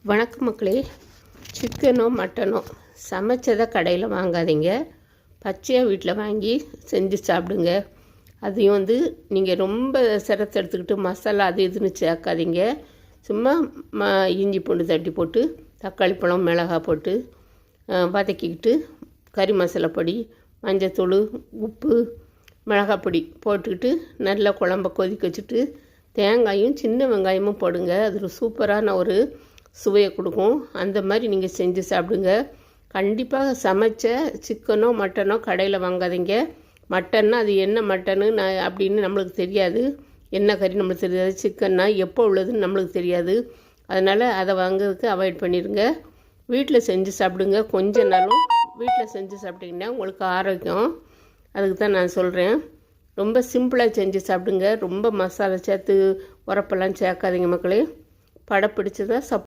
வணக்கம் மக்களே. சிக்கனோ மட்டனோ சமைச்சதை கடையில் வாங்காதீங்க, பச்சையாக வீட்டில் வாங்கி செஞ்சு சாப்பிடுங்க. அதையும் நீங்கள் ரொம்ப சிரத்தை எடுத்துக்கிட்டு மசாலா அது இதுன்னு சேர்க்காதீங்க. சும்மா இஞ்சி பூண்டு தட்டி போட்டு தக்காளி பழம் மிளகாய் போட்டு வதக்கிக்கிட்டு கறி மசாலா பொடி மஞ்சத்தூள் உப்பு மிளகாய் பொடி போட்டுக்கிட்டு நல்லா குழம்ப கொதிக்க வச்சுட்டு தேங்காயும் சின்ன வெங்காயமும் போடுங்க. அது ஒரு சூப்பரான ஒரு சுவையை கொடுக்கும். அந்த மாதிரி நீங்கள் செஞ்சு சாப்பிடுங்க. கண்டிப்பாக சமைச்ச சிக்கனோ மட்டனோ கடையில் வாங்காதீங்க. மட்டன்னா அது என்ன மட்டனு அப்படின்னு நம்மளுக்கு தெரியாது, என்ன கறி நம்மளுக்கு தெரியாது. சிக்கன்னா எப்போ உள்ளதுன்னு நம்மளுக்கு தெரியாது. அதனால் அதை வாங்குறதுக்கு அவாய்ட் பண்ணிடுங்க. வீட்டில் செஞ்சு சாப்பிடுங்க. கொஞ்ச நாளும் வீட்டில் செஞ்சு சாப்பிட்டிங்கன்னா உங்களுக்கு ஆரோக்கியம். அதுக்கு தான் நான் சொல்கிறேன். ரொம்ப சிம்பிளாக செஞ்சு சாப்பிடுங்க. ரொம்ப மசாலா சேர்த்து உரப்பெல்லாம் சேர்க்காதீங்க மக்களே. படம் பிடிச்சதா